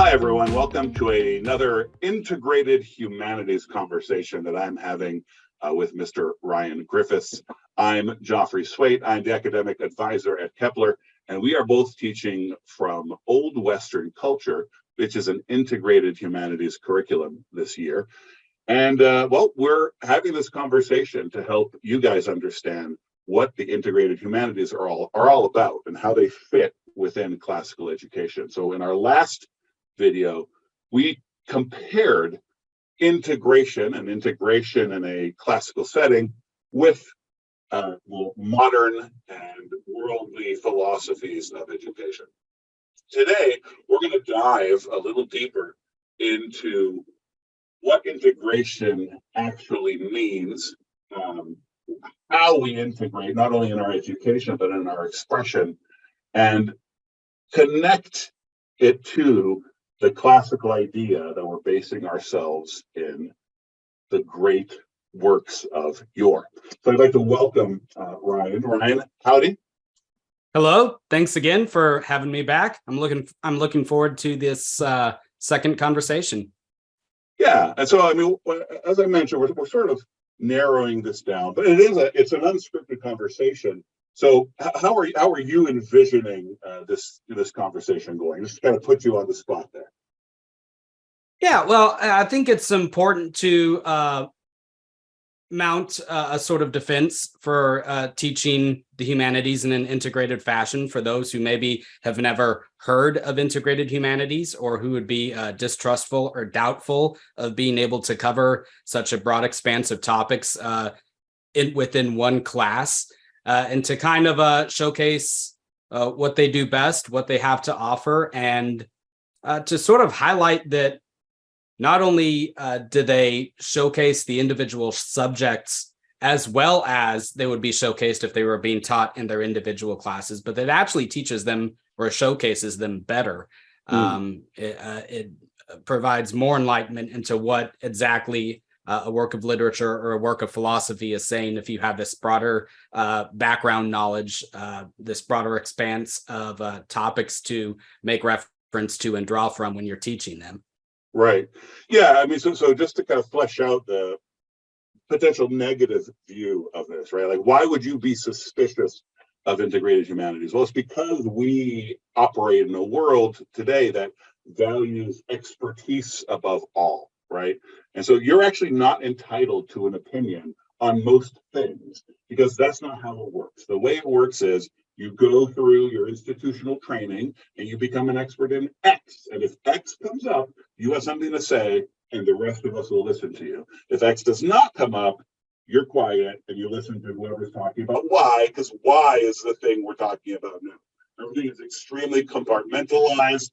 Hi, everyone. Welcome to another integrated humanities conversation that I'm having with Mr. Ryan Griffiths. I'm Joffre Swait. I'm the academic advisor at Kepler, and we are both teaching from Old Western Culture, which is an integrated humanities curriculum this year. And we're having this conversation to help you guys understand what the integrated humanities are all about and how they fit within classical education. So in our last video, we compared integration in a classical setting with modern and worldly philosophies of education. Today, we're going to dive a little deeper into what integration actually means, how we integrate not only in our education, but in our expression, and connect it to the classical idea that we're basing ourselves in the great works of yore. So I'd like to welcome Ryan. Ryan, howdy. Hello. Thanks again for having me back. I'm looking forward to this second conversation. Yeah, and so I mean, as I mentioned, we're sort of narrowing this down, but it's an unscripted conversation. So how are you envisioning this conversation going? Just kind of put you on the spot there. Yeah, well, I think it's important to mount a sort of defense for teaching the humanities in an integrated fashion for those who maybe have never heard of integrated humanities or who would be distrustful or doubtful of being able to cover such a broad expanse of topics within one class. And to kind of showcase what they do best, what they have to offer, and to sort of highlight that not only do they showcase the individual subjects as well as they would be showcased if they were being taught in their individual classes, but it actually teaches them or showcases them better. It provides more enlightenment into what exactly a work of literature or a work of philosophy is saying if you have this broader background knowledge, this broader expanse of topics to make reference to and draw from when you're teaching them. Right. Yeah. I mean, so just to kind of flesh out the potential negative view of this, right? Like, why would you be suspicious of integrated humanities? Well, it's because we operate in a world today that values expertise above all, right? And so you're actually not entitled to an opinion on most things because that's not how it works. The way it works is you go through your institutional training and you become an expert in X. And if X comes up, you have something to say and the rest of us will listen to you. If X does not come up, you're quiet and you listen to whoever's talking about Y, because Y is the thing we're talking about now. Everything is extremely compartmentalized.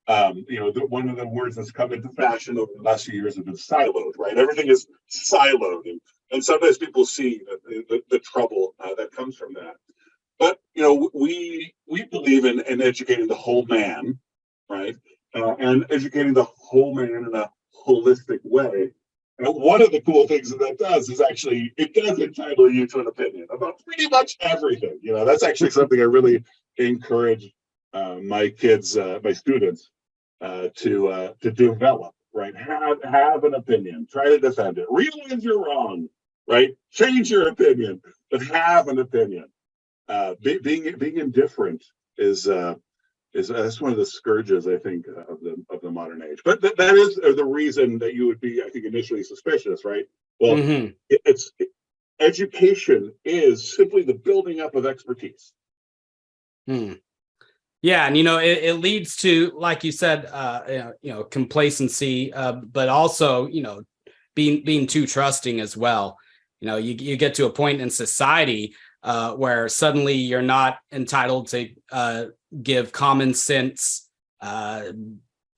One of the words that's come into fashion over the last few years has been siloed, right? Everything is siloed. And sometimes people see the trouble that comes from that. But we believe in educating the whole man, right? And educating the whole man in a holistic way. And one of the cool things that does is actually it does entitle you to an opinion about pretty much everything. That's actually something I really encourage my kids, my students, to develop. Right? Have an opinion. Try to defend it. Realize you're wrong. Right? Change your opinion, but have an opinion. Being indifferent is that's one of the scourges, I think, of the modern age. But that is the reason that you would be, I think, initially suspicious, right? Well, education is simply the building up of expertise. Yeah, and it leads to, like you said, complacency, but also being too trusting as well. You get to a point in society where suddenly you're not entitled to give common sense,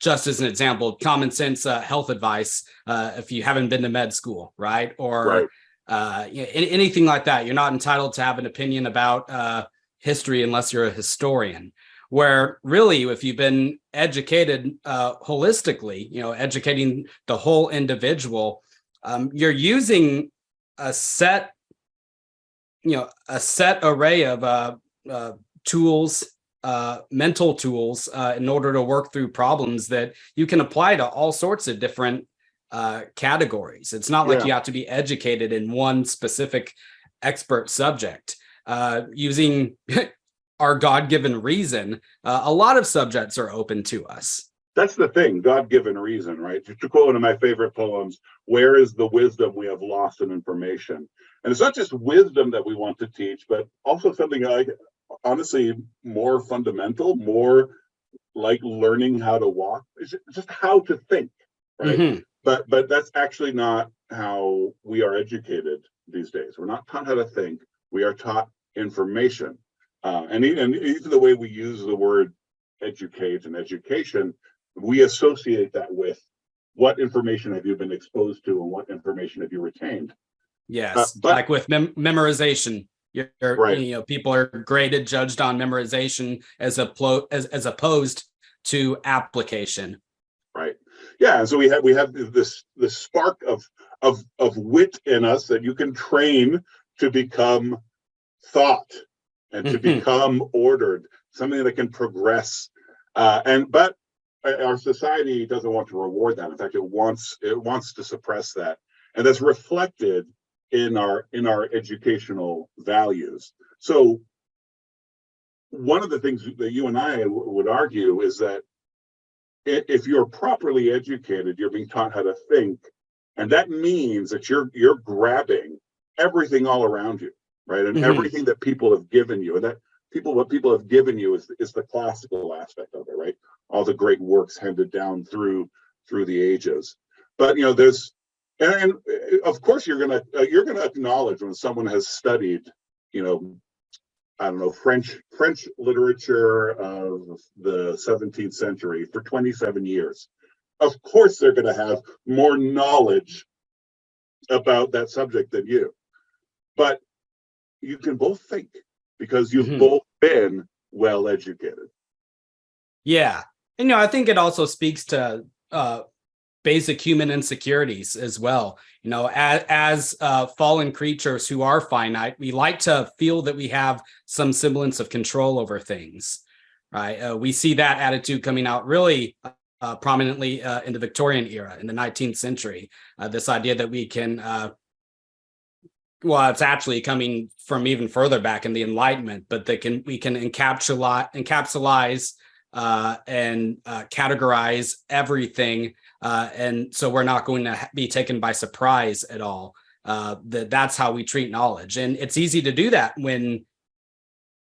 just as an example, common sense health advice if you haven't been to med school, right? Or anything like that. You're not entitled to have an opinion about history unless you're a historian. Where really, if you've been educated holistically, educating the whole individual, you're using a set array of tools mental tools in order to work through problems that you can apply to all sorts of different categories. It's not like you have to be educated in one specific expert subject. Using our God-given reason, a lot of subjects are open to us. That's the thing, God-given reason, right? To quote one of my favorite poems, where is the wisdom we have lost in information? And it's not just wisdom that we want to teach, but also something like, honestly, more fundamental, more like learning how to walk. It's just how to think, right? Mm-hmm. But that's actually not how we are educated these days. We're not taught how to think. We are taught information. And even the way we use the word educate and education, we associate that with what information have you been exposed to and what information have you retained. Yes, but like with memorization, right. People are graded, judged on memorization as opposed to application. Right. Yeah. So we have this spark of wit in us that you can train to become thought and to become ordered, something that can progress. But our society doesn't want to reward that. In fact, it wants to suppress that, and that's reflected in our educational values. So one of the things that you and I would argue is that if you're properly educated, you're being taught how to think, and that means that you're grabbing everything all around you, right? And everything that people have given you, and what people have given you is the classical aspect of it, right? All the great works handed down through the ages. But there's and of course you're gonna acknowledge when someone has studied, I don't know, French literature of the 17th century for 27 years. Of course, they're going to have more knowledge about that subject than you. But you can both think because you've both been well educated. Yeah. And I think it also speaks to basic human insecurities as well. As fallen creatures who are finite, we like to feel that we have some semblance of control over things, right? We see that attitude coming out really prominently in the Victorian era, in the 19th century. This idea that we can, it's actually coming from even further back in the Enlightenment, but we can encapsulize and categorize everything. And so we're not going to be taken by surprise at all. That's how we treat knowledge. And it's easy to do that when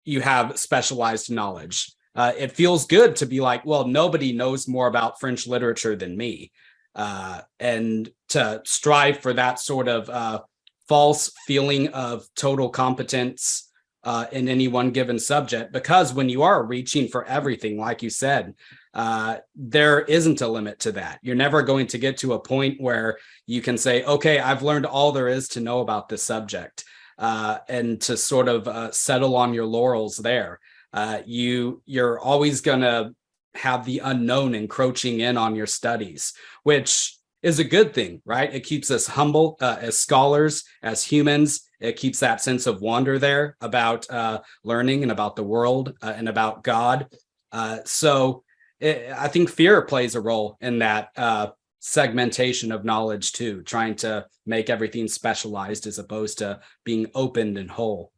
you have specialized knowledge. It feels good to be like, well, nobody knows more about French literature than me. And to strive for that sort of false feeling of total competence in any one given subject, because when you are reaching for everything, like you said, there isn't a limit to that. You're never going to get to a point where you can say, okay, I've learned all there is to know about this subject, and to sort of settle on your laurels there. You're always going to have the unknown encroaching in on your studies, which is a good thing, right? It keeps us humble as scholars, as humans. It keeps that sense of wonder there about learning and about the world and about God. I think fear plays a role in that segmentation of knowledge too, trying to make everything specialized as opposed to being opened and whole.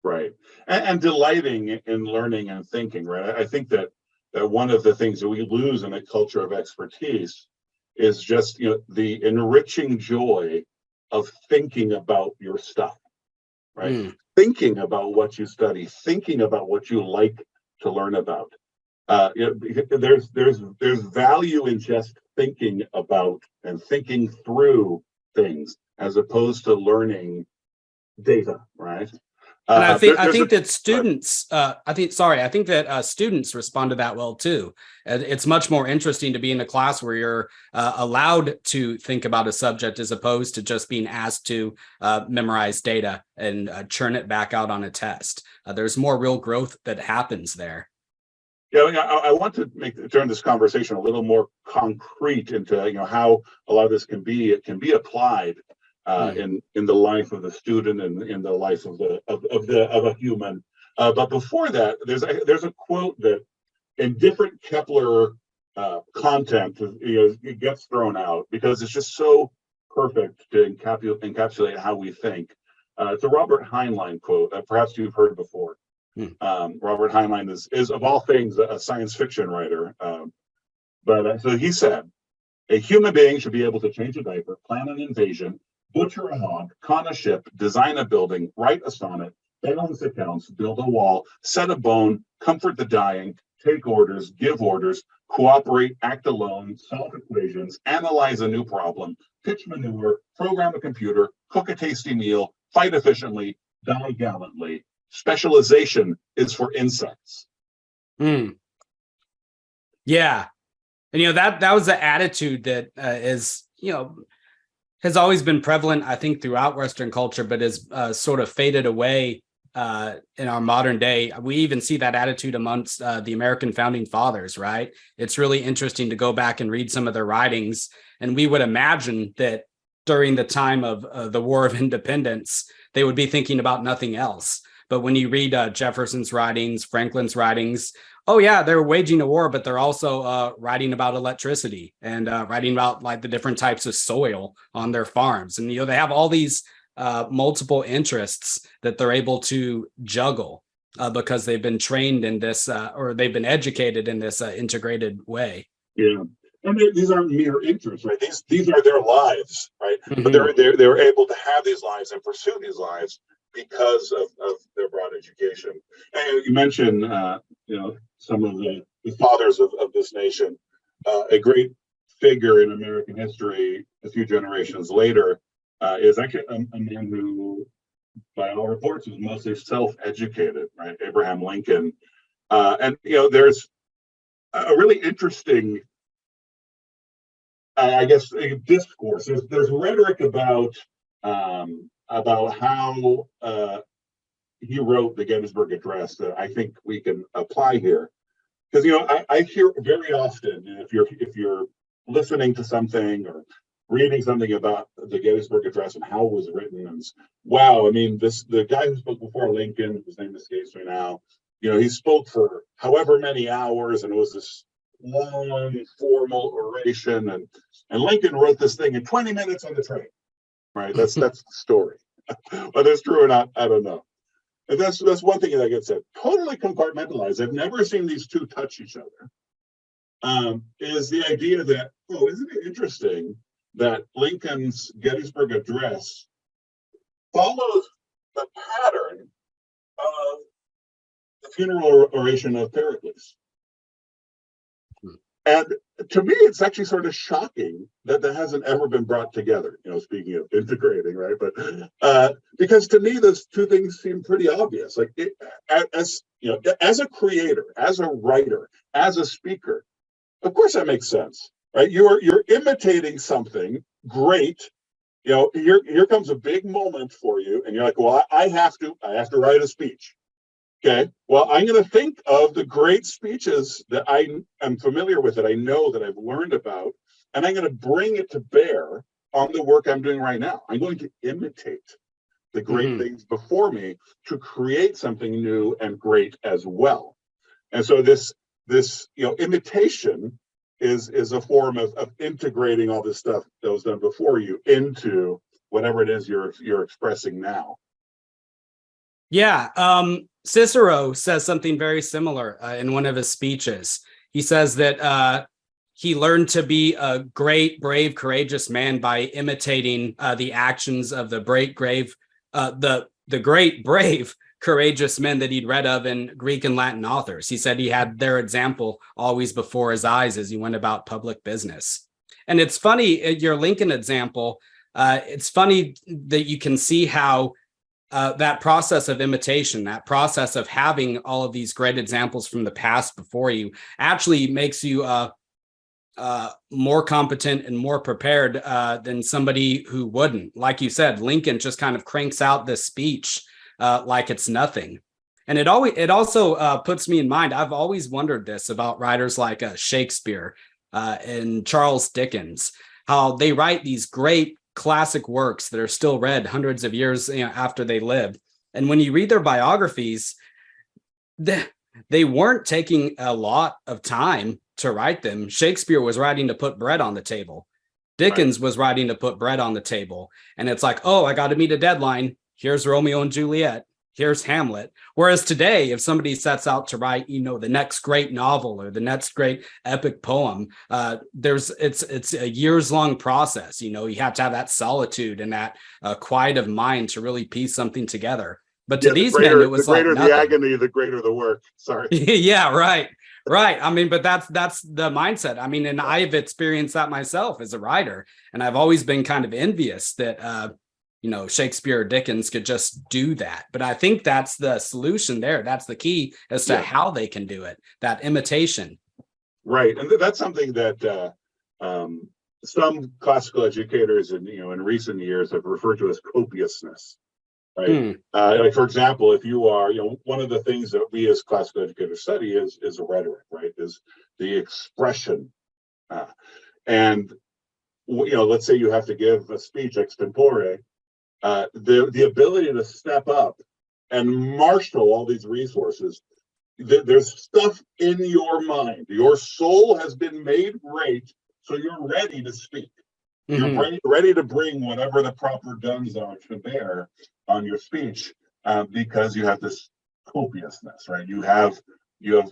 Right. And delighting in learning and thinking, right? I think that one of the things that we lose in a culture of expertise is just the enriching joy of thinking about your stuff, right? Thinking about what you study, thinking about what you like to learn about. There's value in just thinking about and thinking through things as opposed to learning data, right? And I think that students, I think that students respond to that well too. It's much more interesting to be in a class where you're allowed to think about a subject as opposed to just being asked to memorize data and churn it back out on a test. There's more real growth that happens there. Yeah, I want to turn this conversation a little more concrete into how a lot of this can be applied in the life of the student and in the life of a human. But before that, there's a quote that in different Kepler content, it gets thrown out because it's just so perfect to encapsulate how we think. It's a Robert Heinlein quote that perhaps you've heard before. Robert Heinlein is of all things a science fiction writer. So he said, a human being should be able to change a diaper, plan an invasion, butcher a hog, con a ship, design a building, write a sonnet, balance accounts, build a wall, set a bone, comfort the dying, take orders, give orders, cooperate, act alone, solve equations, analyze a new problem, pitch manure, program a computer, cook a tasty meal, fight efficiently, die gallantly. Specialization is for insects. Yeah. And, that was the attitude that has always been prevalent, I think, throughout Western culture, but has sort of faded away in our modern day. We even see that attitude amongst the American founding fathers, right? It's really interesting to go back and read some of their writings. And we would imagine that during the time of the War of Independence, they would be thinking about nothing else. But when you read Jefferson's writings, Franklin's writings, oh yeah, they're waging a war, but they're also writing about electricity and writing about like the different types of soil on their farms. And, they have all these multiple interests that they're able to juggle because they've been trained in this or they've been educated in this integrated way. Yeah. And these aren't mere interests, right? These are their lives, right? Mm-hmm. But they're able to have these lives and pursue these lives because of their broad education. And you mentioned, some of the fathers of this nation. A great figure in American history a few generations later is actually a man who, by all reports, was mostly self-educated, right? Abraham Lincoln. And there's a really interesting, I guess, a discourse. There's rhetoric about how he wrote the Gettysburg Address that I think we can apply here, because I hear very often, if you're listening to something or reading something about the Gettysburg Address and how it was written, and wow, I mean, the guy who spoke before Lincoln, whose name escapes me now, he spoke for however many hours, and it was this long formal oration, and Lincoln wrote this thing in 20 minutes on the train, right? That's the story. Whether it's true or not, I don't know. And that's one thing that gets said. Totally compartmentalized. I've never seen these two touch each other. Is the idea that, isn't it interesting that Lincoln's Gettysburg Address follows the pattern of the funeral oration of Pericles? And to me, it's actually sort of shocking that hasn't ever been brought together, speaking of integrating, right? But because to me, those two things seem pretty obvious. Like as a creator, as a writer, as a speaker, of course that makes sense, right? You're imitating something great. Here comes a big moment for you, and you're like, well, I have to write a speech. Okay, well, I'm going to think of the great speeches that I am familiar with, that I know, that I've learned about, and I'm going to bring it to bear on the work I'm doing right now. I'm going to imitate the great things before me to create something new and great as well. And so this imitation is a form of integrating all this stuff that was done before you into whatever it is you're expressing now. Yeah. Cicero says something very similar in one of his speeches. He says that he learned to be a great, brave, courageous man by imitating the actions of the great, brave, courageous men that he'd read of in Greek and Latin authors. He said he had their example always before his eyes as he went about public business. And it's funny, your Lincoln example, it's funny that you can see how that process of imitation, that process of having all of these great examples from the past before you actually makes you more competent and more prepared than somebody who wouldn't. Like you said, Lincoln just kind of cranks out this speech like it's nothing. And it also puts me in mind, I've always wondered this about writers like Shakespeare and Charles Dickens, how they write these great classic works that are still read hundreds of years after they lived. And when you read their biographies, they weren't taking a lot of time to write them. Shakespeare was writing to put bread on the table. Dickens was writing to put bread on the table. And it's like, oh, I got to meet a deadline. Here's Romeo and Juliet. Here's Hamlet. Whereas today, if somebody sets out to write, the next great novel or the next great epic poem, it's a years long process. You have to have that solitude and that quiet of mind to really piece something together. But to these men, it was the greater like the agony, the greater the work. Sorry. Yeah, right. I mean, but that's the mindset. I mean, and I've experienced that myself as a writer, and I've always been kind of envious that Shakespeare or Dickens could just do that. But I think that's the solution there. That's the key as to how they can do it, that imitation. Right. And that's something that some classical educators in recent years have referred to as copiousness. Right. Like, for example, if you are, one of the things that we as classical educators study is rhetoric, right? Is the expression. And let's say you have to give a speech extempore. The ability to step up and marshal all these resources. There's stuff in your mind. Your soul has been made great, so you're ready to speak. You're ready to bring whatever the proper guns are to bear on your speech, because you have this copiousness, right? You have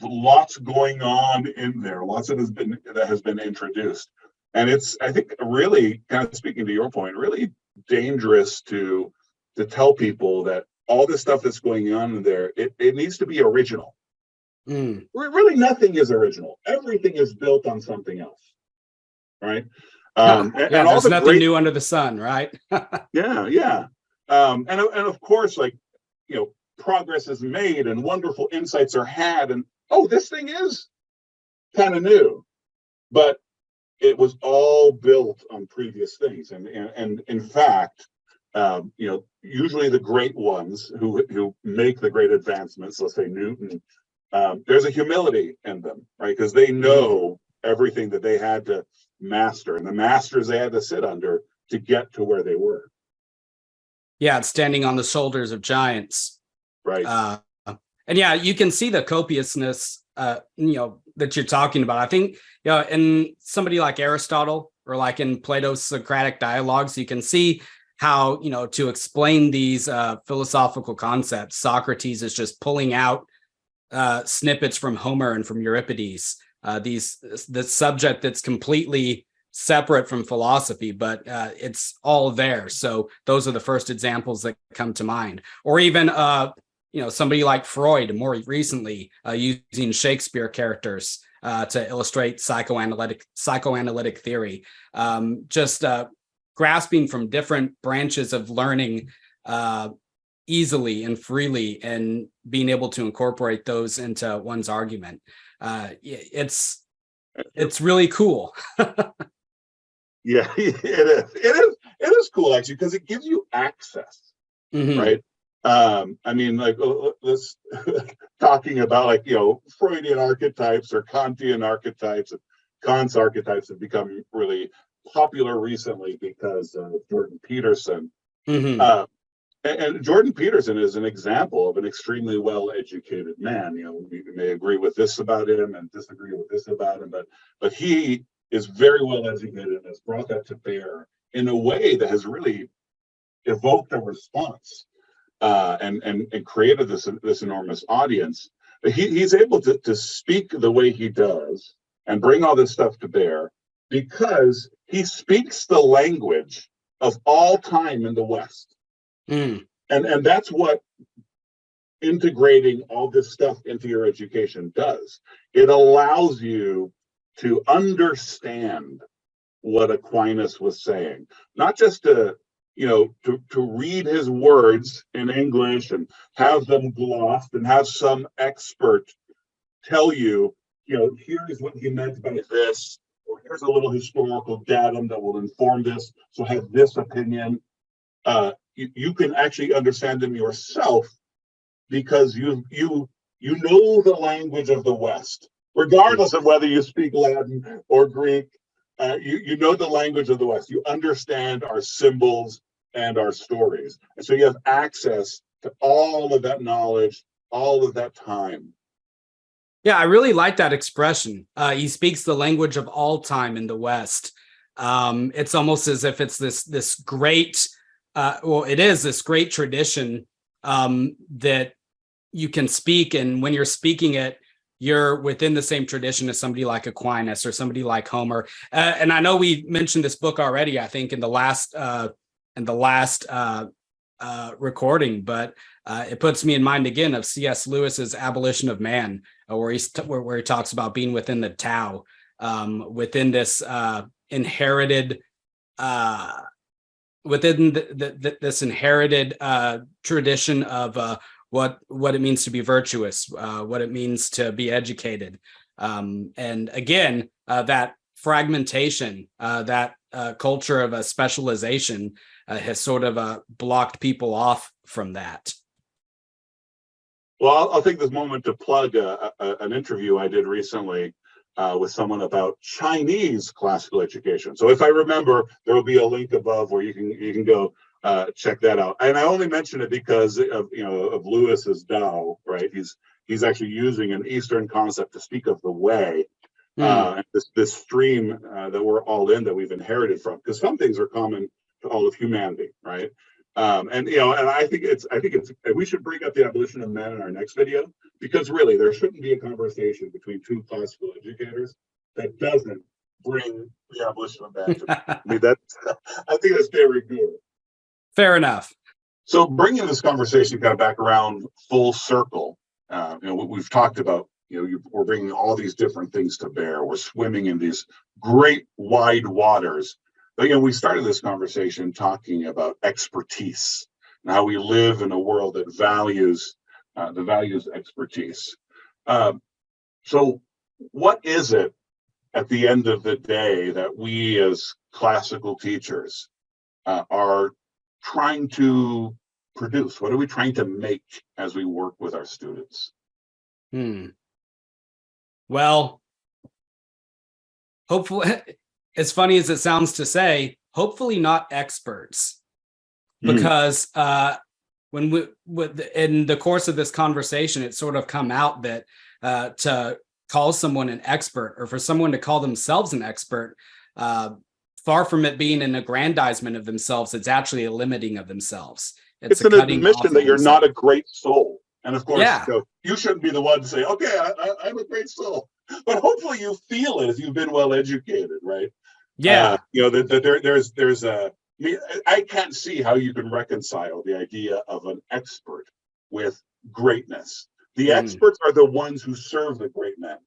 lots going on in there, lots that has been introduced, and it's, I think, really, kind of speaking to your point, really dangerous to tell people that all this stuff that's going on in there, it needs to be original. Really, nothing is original. Everything is built on something else, right? And there's nothing new under the sun, right? Yeah. And of course, progress is made and wonderful insights are had, and this thing is kind of new, but it was all built on previous things. And in fact, usually the great ones who make the great advancements, let's say Newton, there's a humility in them, right? Because they know everything that they had to master and the masters they had to sit under to get to where they were. Yeah, it's standing on the shoulders of giants. Right. And you can see the copiousness, that you're talking about. I think, in somebody like Aristotle or like in Plato's Socratic dialogues, you can see how, to explain these philosophical concepts, Socrates is just pulling out snippets from Homer and from Euripides, the subject that's completely separate from philosophy, but it's all there. So those are the first examples that come to mind. Or even somebody like Freud more recently, using Shakespeare characters to illustrate psychoanalytic theory, just grasping from different branches of learning easily and freely, and being able to incorporate those into one's argument. It's really cool. Yeah, it is cool, actually, because it gives you access, right? I mean, this talking about Freudian archetypes or Kantian archetypes. Kant's archetypes have become really popular recently because of Jordan Peterson. And Jordan Peterson is an example of an extremely well-educated man. We may agree with this about him and disagree with this about him, but he is very well educated and has brought that to bear in a way that has really evoked a response, and created this enormous audience. He's able to speak the way he does and bring all this stuff to bear because he speaks the language of all time in the West. And that's what integrating all this stuff into your education does. It allows you to understand what Aquinas was saying, not just to read his words in English and have them glossed and have some expert tell you, here's what he meant by this, or here's a little historical datum that will inform this, so have this opinion. You can actually understand them yourself because you know the language of the West, regardless of whether you speak Latin or Greek. You know the language of the West. You understand our symbols and our stories, and so you have access to all of that knowledge all of that time. Yeah, I really like that expression. He speaks the language of all time in the West. It's almost as if it's this great, well, it is this great tradition that you can speak, and when you're speaking it, you're within the same tradition as somebody like Aquinas or somebody like Homer. And I know we mentioned this book already, I think, in the last recording, but it puts me in mind again of C.S. Lewis's Abolition of Man, where he talks about being within the Tao, within this inherited this inherited tradition of what it means to be virtuous, what it means to be educated, and again that fragmentation, that culture of a specialization has sort of blocked people off from that. Well, I'll take this moment to plug an interview I did recently with someone about Chinese classical education. So if I remember, there will be a link above where you can go check that out. And I only mention it because of Lewis's Tao, right? He's actually using an Eastern concept to speak of the way, this stream that we're all in, that we've inherited from, because some things are common to all of humanity, right? And I think we should bring up the abolition of man in our next video, because really there shouldn't be a conversation between two classical educators that doesn't bring the abolition of man to me. I mean, I think that's very good. Fair enough. So bringing this conversation kind of back around full circle, we've talked about, we're bringing all these different things to bear. We're swimming in these great wide waters. But we started this conversation talking about expertise and how we live in a world that values expertise. So what is it at the end of the day that we as classical teachers are trying to produce? What are we trying to make as we work with our students? Well, hopefully, as funny as it sounds to say, hopefully not experts, because in the course of this conversation, it's sort of come out that to call someone an expert, or for someone to call themselves an expert, far from it being an aggrandizement of themselves, it's actually a limiting of themselves. It's an admission that you're not a great soul. And of course, you shouldn't be the one to say, okay, I'm a great soul. But hopefully you feel it if you've been well educated, right? Yeah. There's I can't see how you can reconcile the idea of an expert with greatness. The experts are the ones who serve the great men,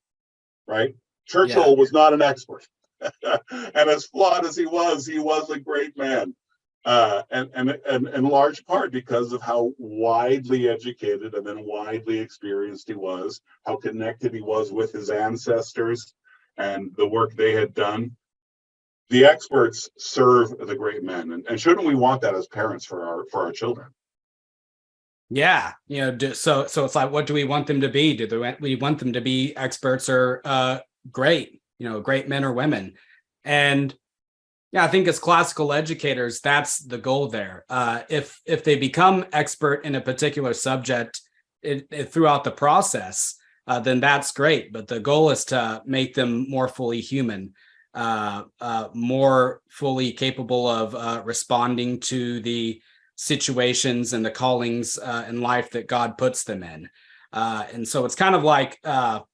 right? Churchill was not an expert. And as flawed as he was a great man. And in large part because of how widely educated and then widely experienced he was, how connected he was with his ancestors and the work they had done. The experts serve the great men, and shouldn't we want that as parents for our children? Yeah, so it's like, what do we want them to be? Do we want them to be experts or great men or women? And yeah, I think as classical educators, that's the goal there. If they become expert in a particular subject throughout the process, then that's great. But the goal is to make them more fully human, more fully capable of responding to the situations and the callings in life that God puts them in. And so it's kind of like, to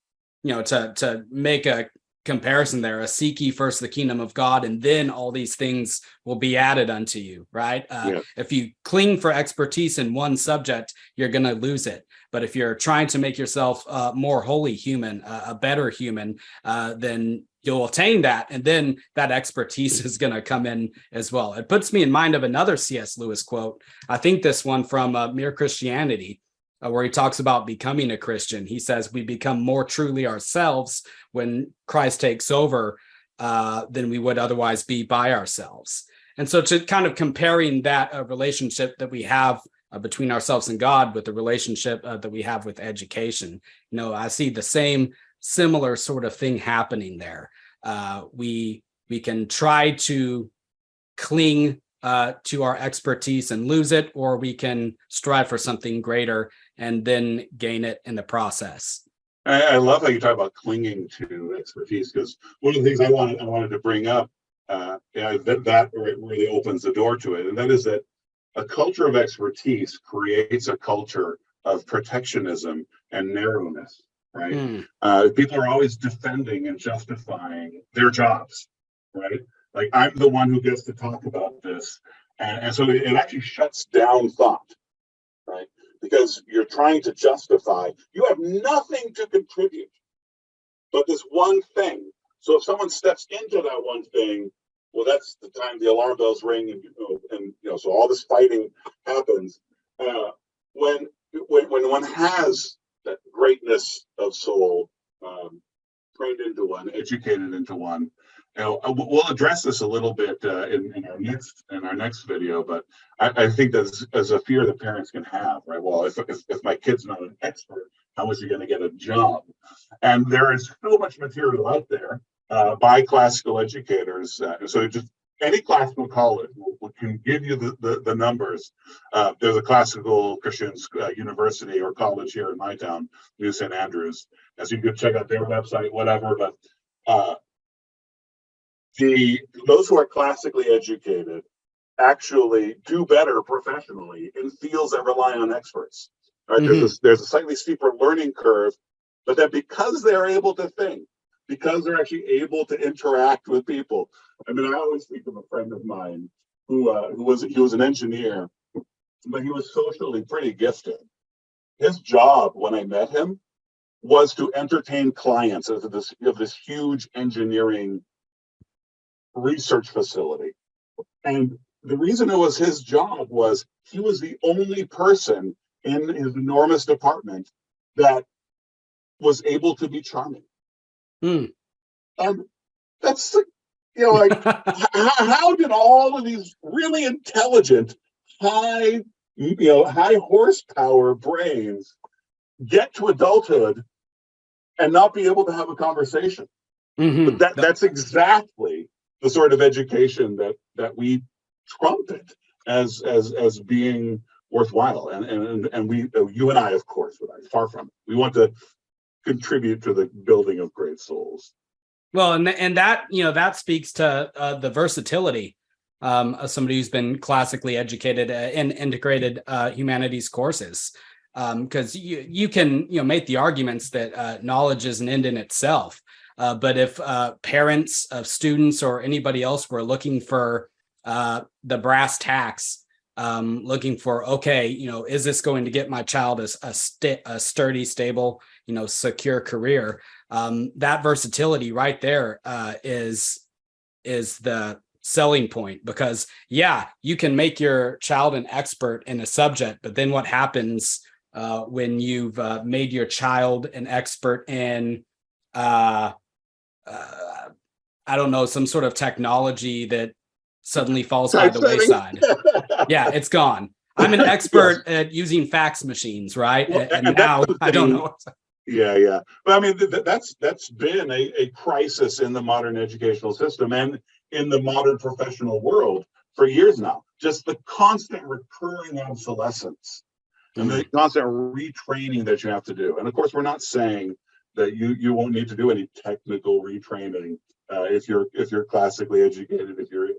make a comparison there, seek ye first the kingdom of God, and then all these things will be added unto you, right? If you cling for expertise in one subject, you're going to lose it. But if you're trying to make yourself more wholly human, a better human, then you'll attain that, and then that expertise is going to come in as well. It puts me in mind of another C.S. Lewis quote. I think this one from Mere Christianity, where he talks about becoming a Christian. He says, we become more truly ourselves when Christ takes over than we would otherwise be by ourselves. And so to kind of comparing that relationship that we have between ourselves and God with the relationship that we have with education, I see the same similar sort of thing happening there. We can try to cling to our expertise and lose it, or we can strive for something greater and then gain it in the process. I love how you talk about clinging to expertise, because one of the things I wanted to bring up, that really opens the door to it, and that is that a culture of expertise creates a culture of protectionism and narrowness, right? People are always defending and justifying their jobs, right? Like, I'm the one who gets to talk about this, and so it actually shuts down thought, right? Because you're trying to justify, you have nothing to contribute but this one thing. So if someone steps into that one thing, well, that's the time the alarm bells ring, and so all this fighting happens. When one has that greatness of soul, trained into one, educated into one. We'll address this a little bit in our next video, but I think that's as a fear that parents can have, right? Well, if my kid's not an expert, how is he going to get a job? And there is so much material out there by classical educators. So just any classical college can give you the numbers. There's a classical Christian university or college here in my town, New St. Andrews. As you can check out their website, whatever. But those who are classically educated actually do better professionally in fields that rely on experts. Right? There's a slightly steeper learning curve, but that because they're able to think, because they're actually able to interact with people. I mean, I always think of a friend of mine who was an engineer, but he was socially pretty gifted. His job when I met him was to entertain clients of this huge engineering research facility. And the reason it was his job was he was the only person in his enormous department that was able to be charming. And that's, like, how did all of these really intelligent, high horsepower brains get to adulthood and not be able to have a conversation? But that's exactly the sort of education that we trumpet as being worthwhile, and we, you and I, of course, far from it. We want to contribute to the building of great souls. Well, and that that speaks to the versatility of somebody who's been classically educated in integrated humanities courses, because you can make the arguments that knowledge is an end in itself. But if parents of students or anybody else were looking for the brass tacks, looking for, okay, is this going to get my child a sturdy, stable, secure career? That versatility right there is the selling point, because you can make your child an expert in a subject, but then what happens when you've made your child an expert in I don't know, some sort of technology that suddenly falls by the wayside? Yeah, it's gone. I'm an expert at using fax machines, right? Well, and now I don't know. Yeah. But I mean, that's been a crisis in the modern educational system and in the modern professional world for years now. Just the constant recurring obsolescence and the constant retraining that you have to do. And of course, we're not saying that you won't need to do any technical retraining if you're classically educated, if you're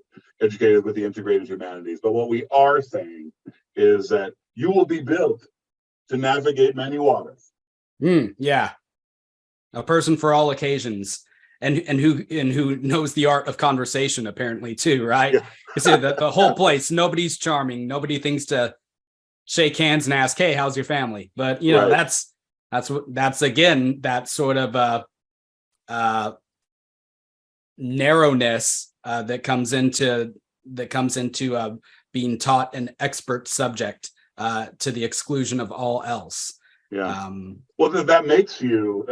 educated with the integrated humanities. But what we are saying is that you will be built to navigate many waters. Yeah, a person for all occasions, and who knows the art of conversation apparently too, right? Yeah. You see the whole place, nobody's charming, nobody thinks to shake hands and ask, hey, how's your family? But right. that's again that sort of narrowness that comes into being taught an expert subject to the exclusion of all else. Yeah. Well, that makes you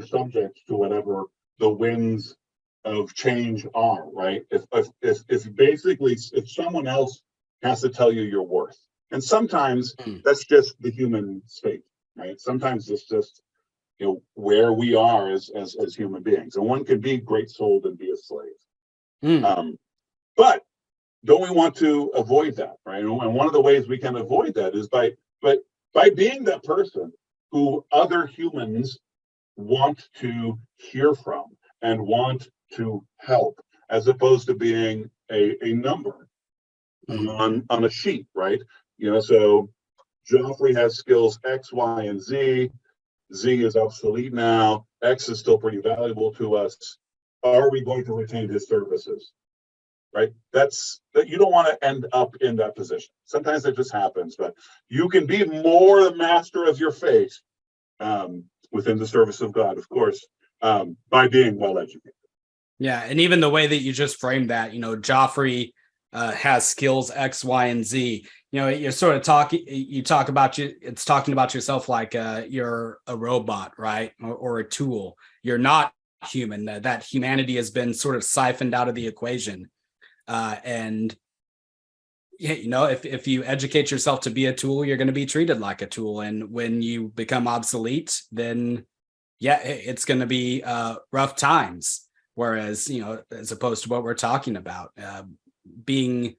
subject to whatever the winds of change are, right? If basically someone else has to tell you your worth, and sometimes that's just the human state, right? Sometimes it's just where we are as human beings, and one can be great-souled and be a slave. But don't we want to avoid that, right? And one of the ways we can avoid that is by by being that person who other humans want to hear from and want to help, as opposed to being a number on a sheet, right? So Joffre has skills X, Y, and Z. Z is obsolete now. X is still pretty valuable to us. Are we going to retain his services? Right? That's that you don't want to end up in that position. Sometimes it just happens, but you can be more the master of your fate within the service of God, of course, by being well educated. Yeah, and even the way that you just framed that, Joffrey has skills X, Y, and Z. You're sort of talking. You talk about you. It's talking about yourself like you're a robot, right, or a tool. You're not human. That humanity has been sort of siphoned out of the equation. And if you educate yourself to be a tool, you're going to be treated like a tool. And when you become obsolete, then it's going to be rough times. Whereas, as opposed to what we're talking about, being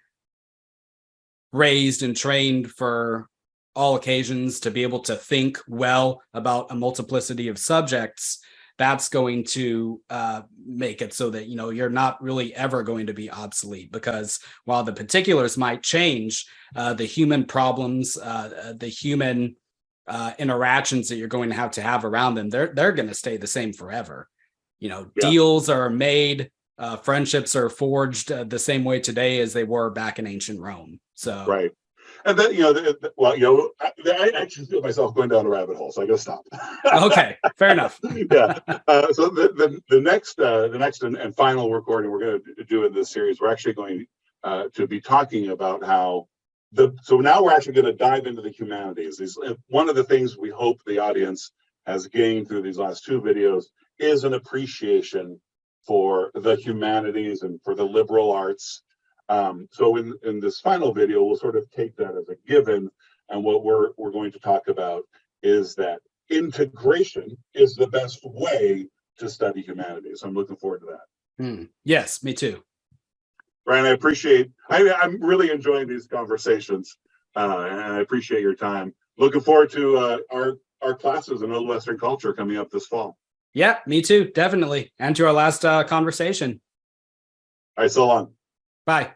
raised and trained for all occasions to be able to think well about a multiplicity of subjects, that's going to make it so that, you're not really ever going to be obsolete, because while the particulars might change, the human problems, the human interactions that you're going to have around them, they're going to stay the same forever. Deals are made, friendships are forged the same way today as they were back in ancient Rome. So right. And then, I actually feel myself going down a rabbit hole, so I got to stop. Okay, fair enough. Yeah. So the next and final recording we're going to do in this series, we're actually going to be talking about how so now we're actually going to dive into the humanities. One of the things we hope the audience has gained through these last two videos is an appreciation for the humanities and for the liberal arts. So in this final video, we'll sort of take that as a given, and what we're going to talk about is that integration is the best way to study humanities. I'm looking forward to that. Yes, me too. Brian, I'm really enjoying these conversations, and I appreciate your time. Looking forward to our classes in Old Western culture coming up this fall. Yeah, me too, definitely. And to our last conversation. All right, so long. Bye.